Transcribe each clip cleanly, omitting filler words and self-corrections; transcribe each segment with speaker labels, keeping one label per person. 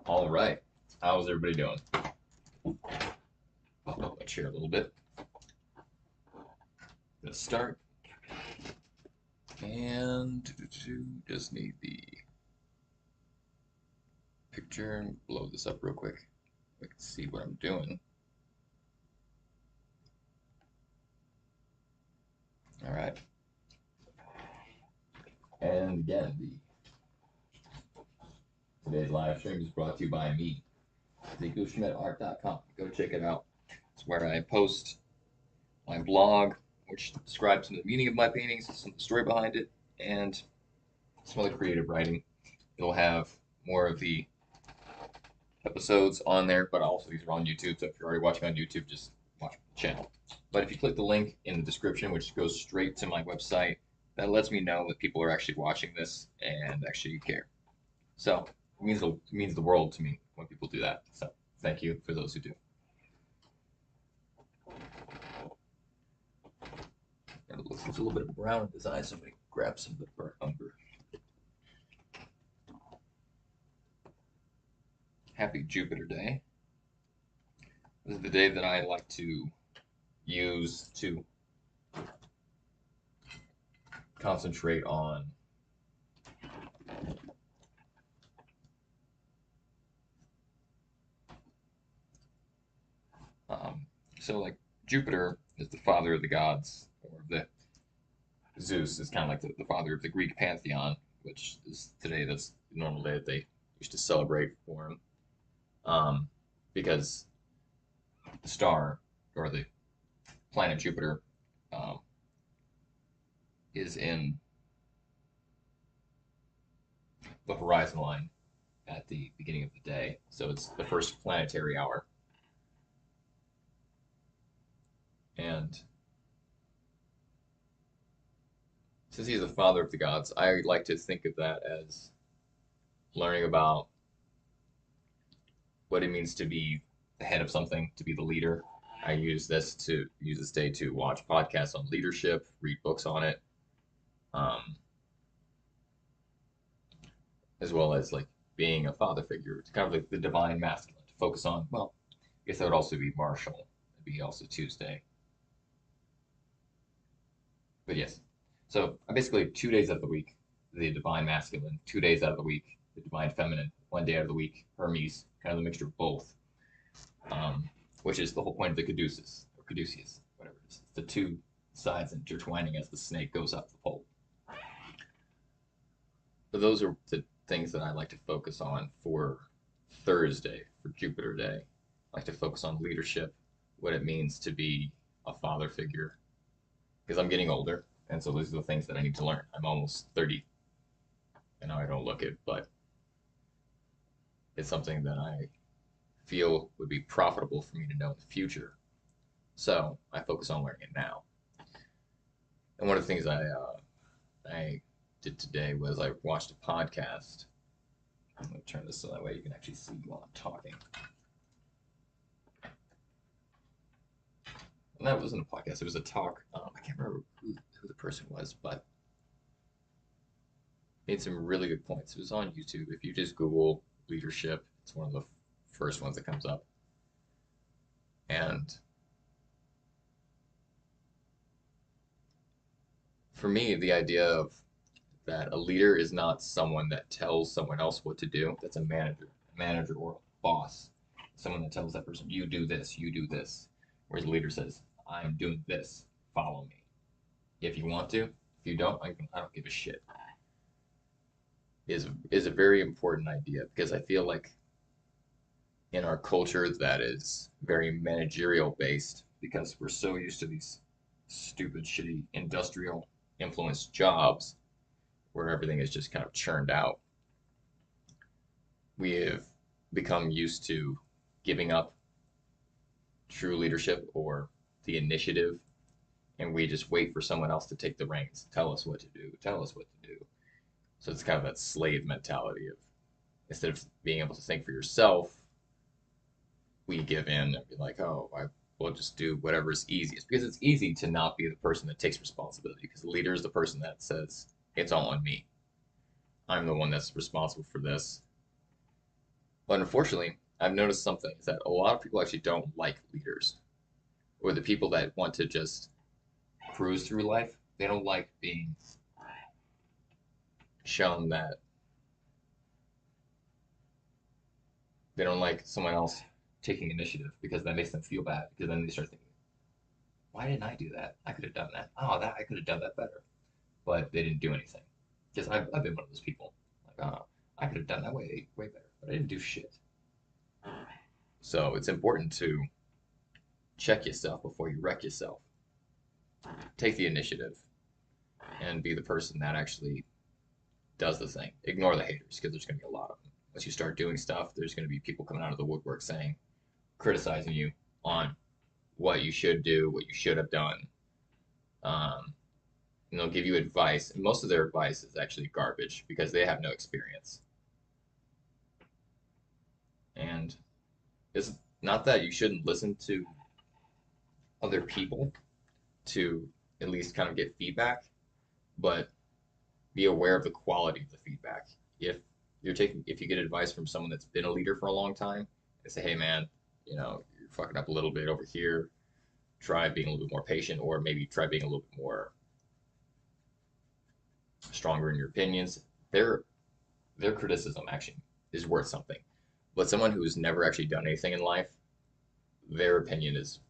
Speaker 1: All right. How's everybody doing? Pop up my chair a little bit. Gonna start. And just need the picture and blow this up real quick. We can see what I'm doing. All right. And again, today's live stream is brought to you by me, EzekielSchmidtArt.com. Go check it out. It's where I post my blog, which describes some of the meaning of my paintings, some of the story behind it, and some other creative writing. It'll have more of the episodes on there, but also these are on YouTube. So if you're already watching on YouTube, just watch the channel. But if you click the link in the description, which goes straight to my website, that lets me know that people are actually watching this and actually care. So it means the world to me when people do that. So thank you for those who do. It looks a little bit of brown in his eyes, so I'm going to grab some of the burnt umber. Happy Jupiter Day. This is the day that I like to use to concentrate on so like Jupiter is the father of the gods, or the Zeus is kind of like the father of the Greek pantheon, which is today that's the normal day that they used to celebrate for him, because the star or the planet Jupiter um, is in the horizon line at the beginning of the day, so it's the first planetary hour. And since he's the father of the gods, I like to think of that as learning about what it means to be the head of something, to be the leader. I use this day to watch podcasts on leadership, read books on it, um, as well as like being a father figure. It's kind of like the divine masculine to focus on. Well, I guess that would also be Marshall. It'd be also Tuesday. But yes, so I basically 2 days out of the week, the divine masculine, 2 days out of the week, the divine feminine, 1 day out of the week, Hermes, kind of the mixture of both, which is the whole point of the caduceus, or caduceus, whatever it is. It's the two sides intertwining as the snake goes up the pole. So those are the things that I like to focus on for Thursday, for Jupiter Day. I like to focus on leadership, what it means to be a father figure, because I'm getting older, and so these are the things that I need to learn. I'm almost 30. I know I don't look it, but it's something that I feel would be profitable for me to know in the future. So I focus on learning it now. And one of the things I did today was I watched a podcast. I'm going to turn this so that way you can actually see while I'm talking. And that wasn't a podcast, it was a talk. I can't remember who the person was, but made some really good points. It was on YouTube. If you just Google leadership, it's one of the first ones that comes up. And for me, the idea of that a leader is not someone that tells someone else what to do. That's a manager or a boss. Someone that tells that person, you do this, you do this. Whereas a leader says, I'm doing this, follow me. If you want to, if you don't, I don't give a shit. Is a very important idea because I feel like in our culture that is very managerial based because we're so used to these stupid, shitty industrial influenced jobs where everything is just kind of churned out. We have become used to giving up true leadership or the initiative, and we just wait for someone else to take the reins, tell us what to do, tell us what to do. So it's kind of that slave mentality of instead of being able to think for yourself, we give in and be like, oh, I will just do whatever is easiest because it's easy to not be the person that takes responsibility because the leader is the person that says it's all on me. I'm the one that's responsible for this. But unfortunately, I've noticed something is that a lot of people actually don't like leaders, or the people that want to just cruise through life. They don't like being shown that they don't like someone else taking initiative because that makes them feel bad. Because then they start thinking, why didn't I do that? I could have done that. Oh, that I could have done that better. But they didn't do anything. Because I've been one of those people. Like, oh, I could have done that way better, but I didn't do shit. So it's important to check yourself before you wreck yourself. Take the initiative and be the person that actually does the thing. Ignore the haters because there's going to be a lot of them. Once you start doing stuff, there's going to be people coming out of the woodwork saying, criticizing you on what you should do, what you should have done. Um, and they'll give you advice. And most of their advice is actually garbage because they have no experience. And it's not that you shouldn't listen to other people to at least kind of get feedback, but be aware of the quality of the feedback. If you get advice from someone that's been a leader for a long time, they say, hey man, you're fucking up a little bit over here. Try being a little bit more patient, or maybe try being a little bit more stronger in your opinions. Their criticism actually is worth something. But someone who's never actually done anything in life, their opinion is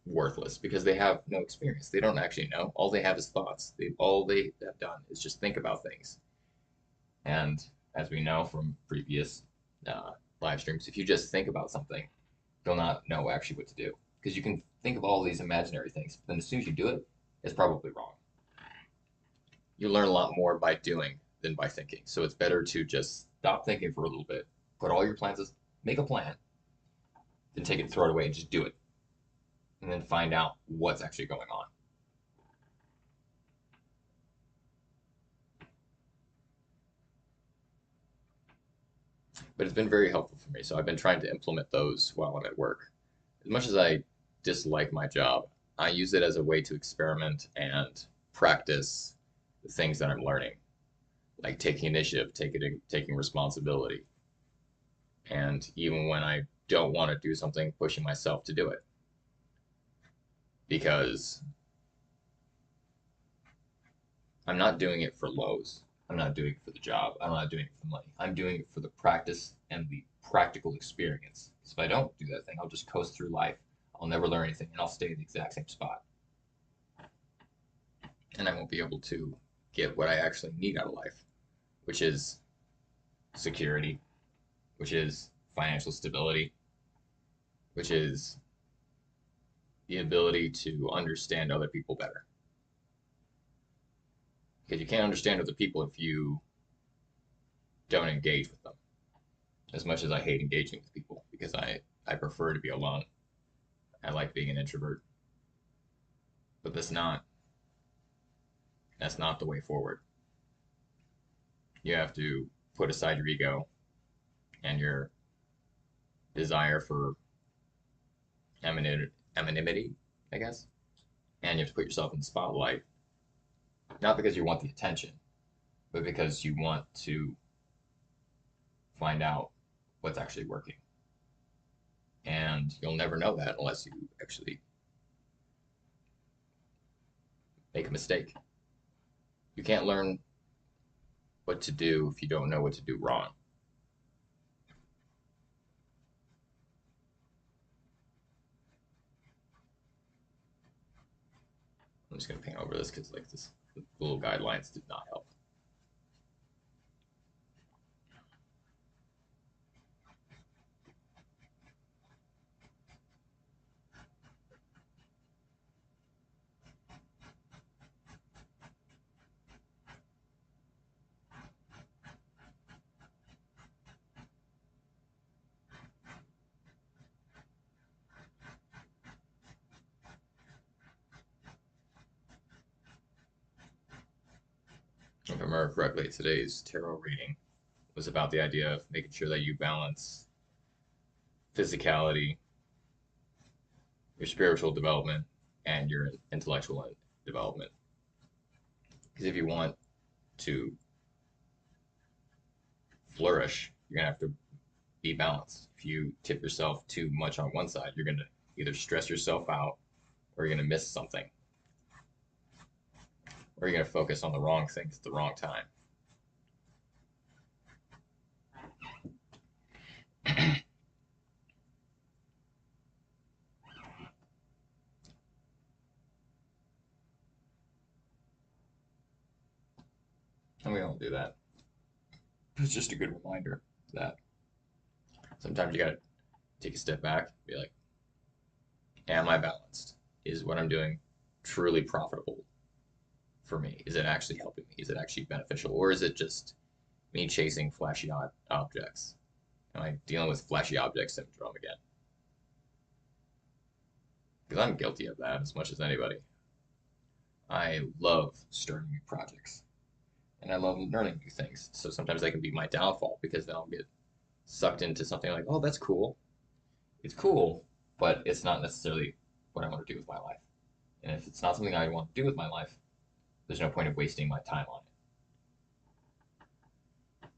Speaker 1: worthless because they have no experience. They don't actually know. All they have is thoughts. All they have done is just think about things. And as we know from previous uh, live streams, if you just think about something, you'll not know actually what to do because you can think of all these imaginary things, but then as soon as you do it, it's probably wrong. You learn a lot more by doing than by thinking. So it's better to just stop thinking for a little bit, put all your plans, make a plan, then take it, throw it away, and just do it, and then find out what's actually going on. But it's been very helpful for me. So I've been trying to implement those while I'm at work. As much as I dislike my job, I use it as a way to experiment and practice the things that I'm learning, like taking initiative, taking responsibility, and even when I don't want to do something, pushing myself to do it because I'm not doing it for lows. I'm not doing it for the job. I'm not doing it for money. I'm doing it for the practice and the practical experience. Because if I don't do that thing, I'll just coast through life. I'll never learn anything, and I'll stay in the exact same spot. And I won't be able to get what I actually need out of life, which is security, which is financial stability, which is the ability to understand other people better. Because you can't understand other people if you don't engage with them. As much as I hate engaging with people because I prefer to be alone. I like being an introvert. But that's not the way forward. You have to put aside your ego and your desire for anonymity, I guess. And you have to put yourself in the spotlight, not because you want the attention, but because you want to find out what's actually working. And you'll never know that unless you actually make a mistake. You can't learn what to do if you don't know what to do wrong. I'm just going to paint over this because like this the little guidelines did not help. If I remember correctly, today's tarot reading was about the idea of making sure that you balance physicality, your spiritual development, and your intellectual development. Because if you want to flourish, you're going to have to be balanced. If you tip yourself too much on one side, you're going to either stress yourself out or you're going to miss something, or you're going to focus on the wrong things at the wrong time. And we don't do that. It's just a good reminder that sometimes you got to take a step back, be like, am I balanced? Is what I'm doing truly profitable for me? Is it actually helping me? Is it actually beneficial? Or is it just me chasing flashy objects? Am I dealing with flashy object syndrome again? Because I'm guilty of that as much as anybody. I love starting new projects. And I love learning new things. So sometimes that can be my downfall because then I'll get sucked into something like, oh, that's cool. It's cool, but it's not necessarily what I want to do with my life. And if it's not something I want to do with my life, there's no point of wasting my time on it.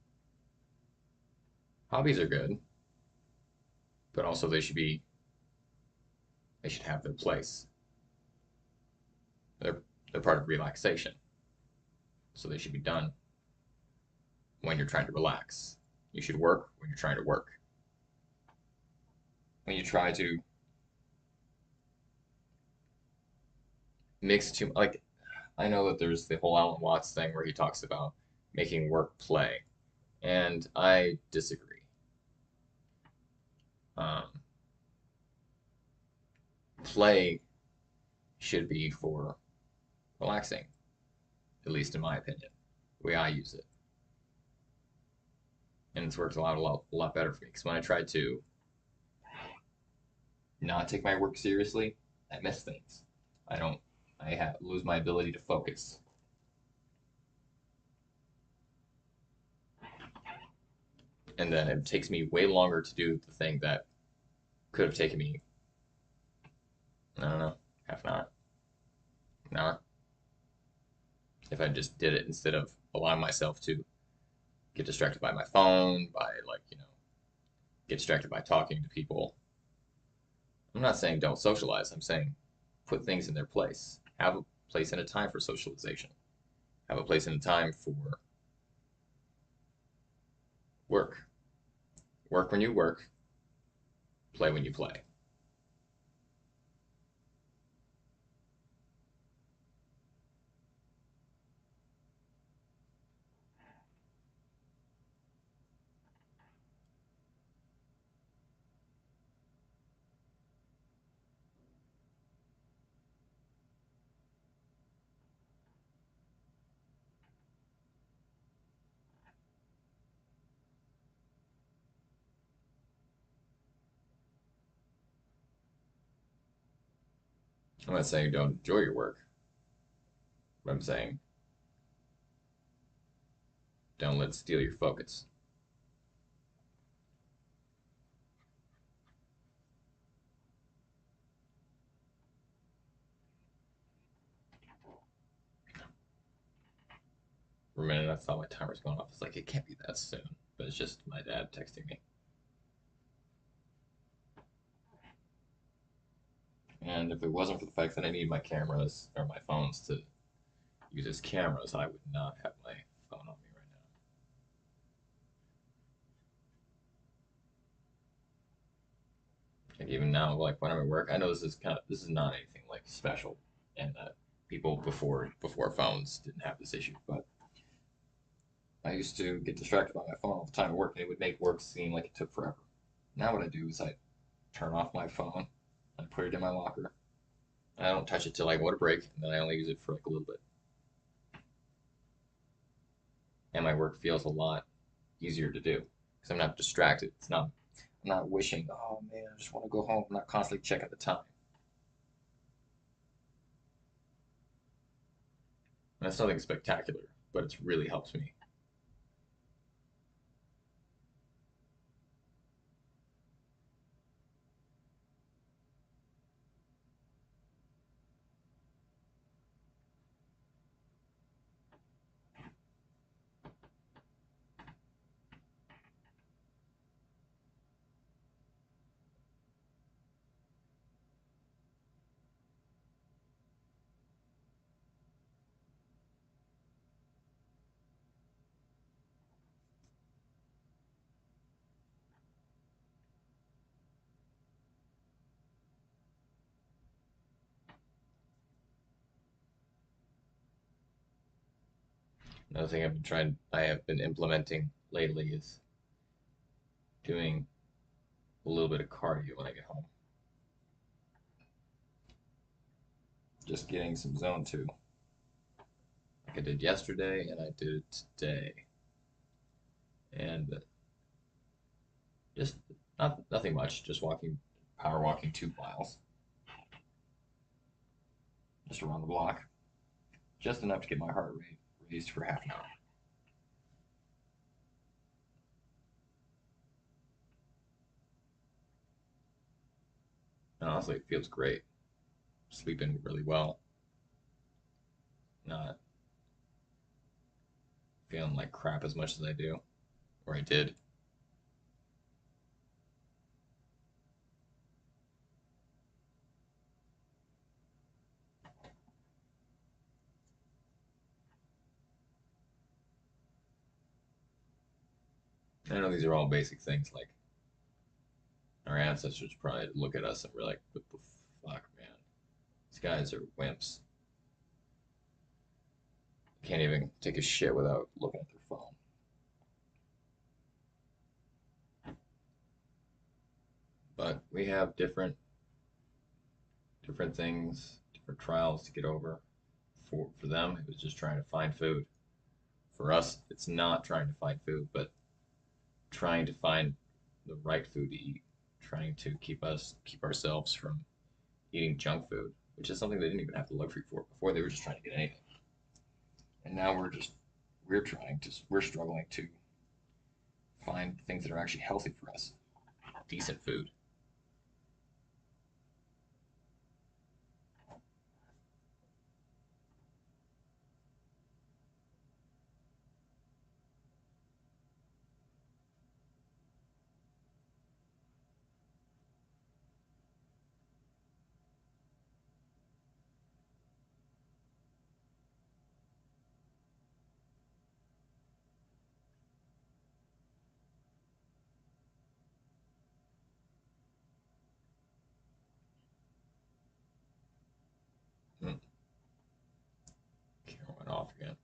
Speaker 1: Hobbies are good, but also they should have their place. They're part of relaxation. So they should be done when you're trying to relax. You should work when you're trying to work. When you try to mix too, like, I know that there's the whole Alan Watts thing where he talks about making work play, and I disagree. Play should be for relaxing, at least in my opinion, the way I use it. And it's worked a lot better for me because when I tried to not take my work seriously, I miss things. I lose my ability to focus. And then it takes me way longer to do the thing that could have taken me, I don't know, half an hour, an hour, if I just did it instead of allowing myself to get distracted by my phone, by get distracted by talking to people. I'm not saying don't socialize. I'm saying put things in their place. Have a place and a time for socialization. Have a place and a time for work. Work when you work. Play when you play. I'm not saying don't enjoy your work, but I'm saying don't let it steal your focus. For a minute, I thought my timer was going off. It's like, it can't be that soon. But it's just my dad texting me. And if it wasn't for the fact that I need my cameras or my phones to use as cameras, I would not have my phone on me right now. Like even now, like when I'm at work, I know this is not anything like special, and that people before phones didn't have this issue, but I used to get distracted by my phone all the time at work, and it would make work seem like it took forever. Now what I do is I turn off my phone, I put it in my locker, and I don't touch it till I go to break, and then I only use it for like a little bit. And my work feels a lot easier to do because I'm not distracted. I'm not wishing, oh man, I just want to go home. I'm not constantly checking the time. And that's nothing spectacular, but it's really helps me. Another thing I have been implementing lately is doing a little bit of cardio when I get home. Just getting some zone two, like I did yesterday and I did it today, and just nothing much. Just power walking 2 miles, just around the block, just enough to get my heart rate raised for half an hour. And honestly, it feels great. Sleeping really well, not feeling like crap as much as I do, or I did. I know these are all basic things. Like our ancestors probably look at us and we're like, "What the fuck, man? These guys are wimps. Can't even take a shit without looking at their phone." But we have different things, different trials to get over. For them, it was just trying to find food. For us, it's not trying to find food, but trying to find the right food to eat, trying to keep ourselves from eating junk food, which is something they didn't even have the luxury for before. They were just trying to get anything, and now we're struggling to find things that are actually healthy for us, decent food. Hmm. Camera went off again.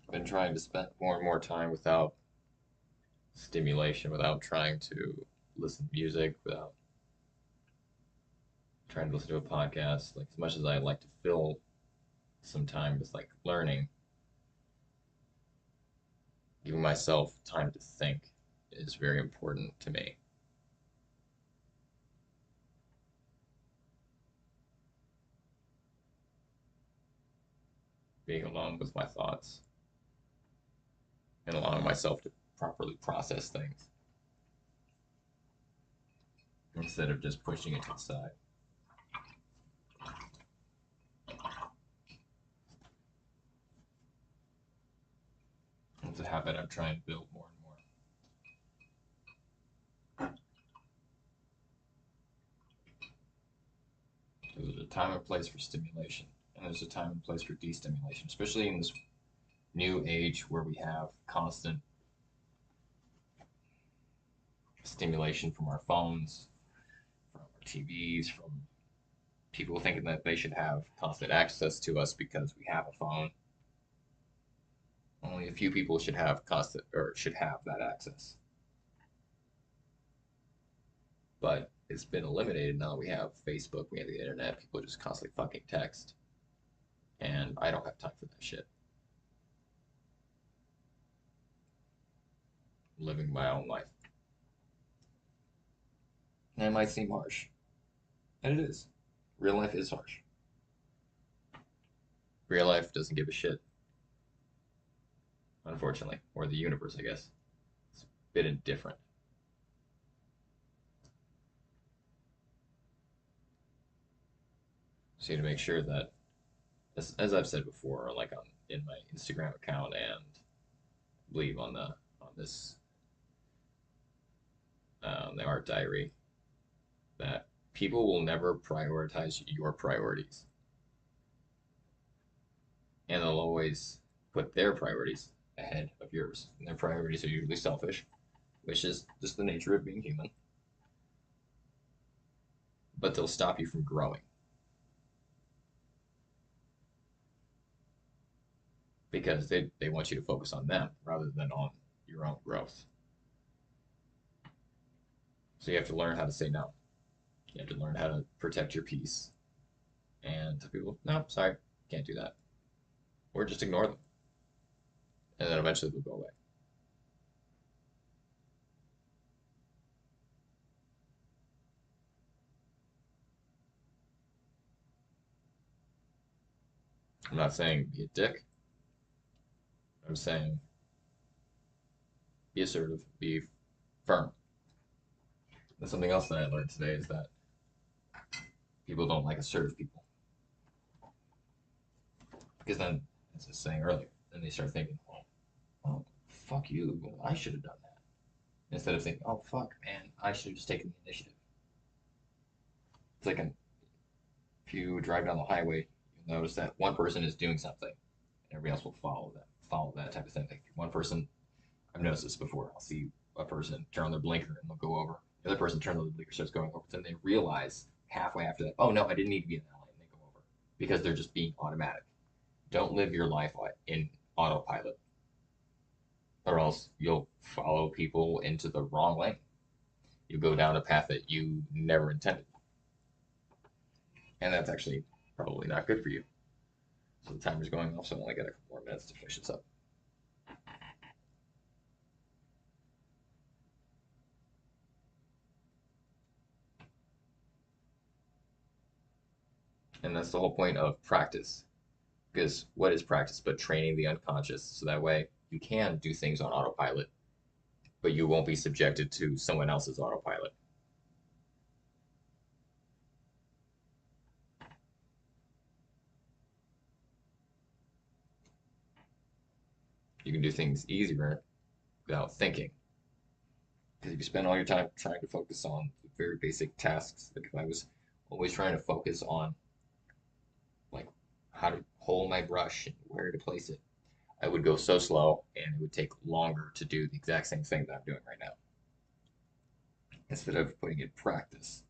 Speaker 1: I've been trying to spend more and more time without stimulation, without trying to listen to music, without trying to listen to a podcast. Like as much as I like to fill some time with like learning, giving myself time to think is very important to me. Being alone with my thoughts and allowing myself to properly process things. instead of just pushing it to the side. It's a habit I'm trying to build more and more. So there's a time and place for stimulation, and there's a time and place for destimulation, especially in this new age where we have constant stimulation from our phones, from our TVs, from people thinking that they should have constant access to us because we have a phone. Only a few people should have constant or should have that access. But it's been eliminated now. We have Facebook, we have the internet. People just constantly fucking text, and I don't have time for that shit. I'm living my own life, and it might seem harsh, and it is. Real life is harsh. Real life doesn't give a shit, unfortunately, or the universe, I guess. It's a bit indifferent. So you need to make sure that, as I've said before, like in my Instagram account and I believe on this the art diary, that people will never prioritize your priorities, and they'll always put their priorities ahead of yours. And their priorities are usually selfish, which is just the nature of being human. But they'll stop you from growing because they want you to focus on them rather than on your own growth. So you have to learn how to say no. You have to learn how to protect your peace. And to people, no, sorry, can't do that. Or just ignore them. And then eventually they'll go away. I'm not saying be a dick. I'm saying be assertive, be firm. And something else that I learned today is that people don't like assertive people. Because then, as I was saying earlier, then they start thinking, oh, fuck you, I should have done that. Instead of thinking, oh, fuck, man, I should have just taken the initiative. It's like if you drive down the highway, you'll notice that one person is doing something, and everybody else will follow that type of thing. Like one person, I've noticed this before. I'll see a person turn on their blinker and they'll go over. The other person turns on the blinker, starts going over. Then they realize halfway after that, oh no, I didn't need to be in that lane. And they go over because they're just being automatic. Don't live your life in autopilot, or else you'll follow people into the wrong lane. You go down a path that you never intended, and that's actually probably not good for you. So the timer's going off, so I only got a couple more minutes to finish this up. And that's the whole point of practice. Because what is practice but training the unconscious so that way you can do things on autopilot, but you won't be subjected to someone else's autopilot. You can do things easier without thinking. Because if you spend all your time trying to focus on the very basic tasks, like if I was always trying to focus on like how to hold my brush and where to place it, I would go so slow and it would take longer to do the exact same thing that I'm doing right now. Instead of putting in practice,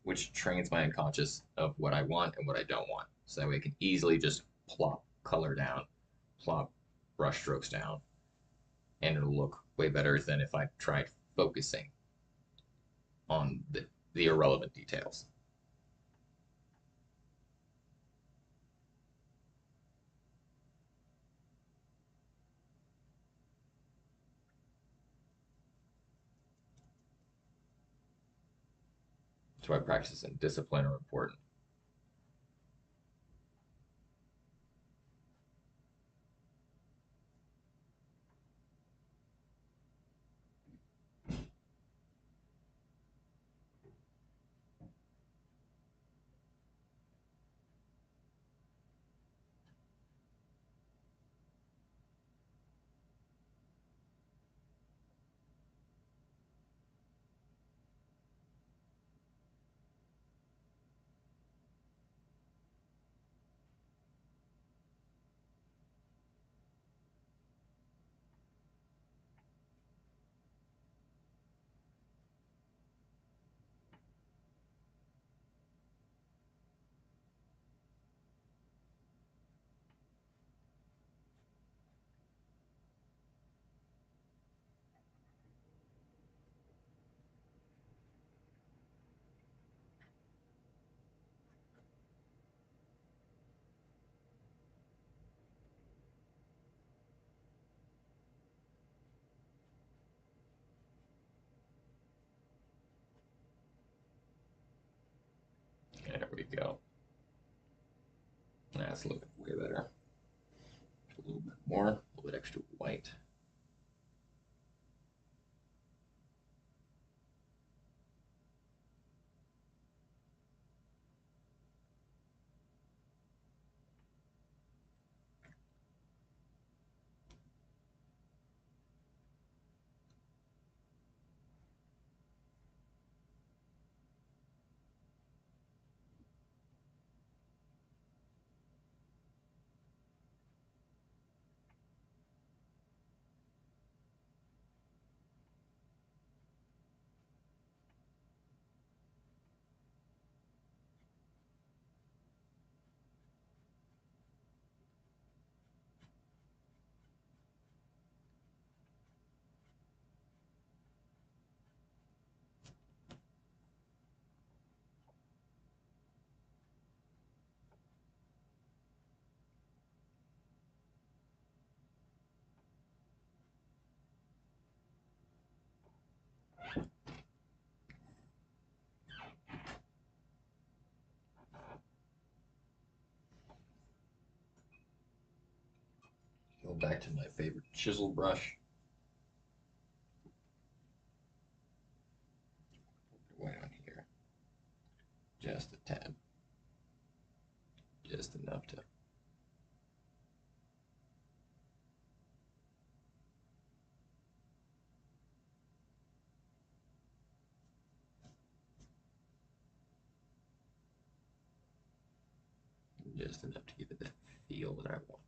Speaker 1: which trains my unconscious of what I want and what I don't want. So that way I can easily just plop color down, plop brush strokes down, and it'll look way better than if I tried focusing on the irrelevant details. That's why practice and discipline are important. There we go. That's looking way better. A little bit more, a little bit extra white. Go back to my favorite chisel brush. Put it way on here. Just a tad. Just enough to give it that feel that I want.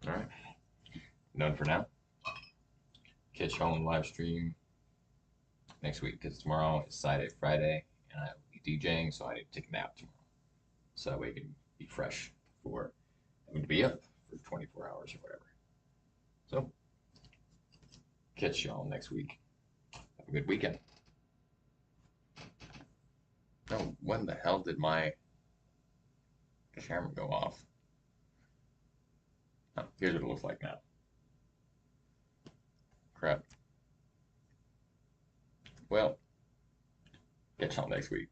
Speaker 1: All right, done for now. Catch y'all on the live stream next week because tomorrow is Friday, and I will be DJing, so I need to take a nap tomorrow, so that way I can be fresh for having to be up for 24 hours or whatever. So, catch y'all next week. Have a good weekend. Oh, when the hell did my camera go off? Oh, here's what it looks like now. Crap. Well, catch y'all next week.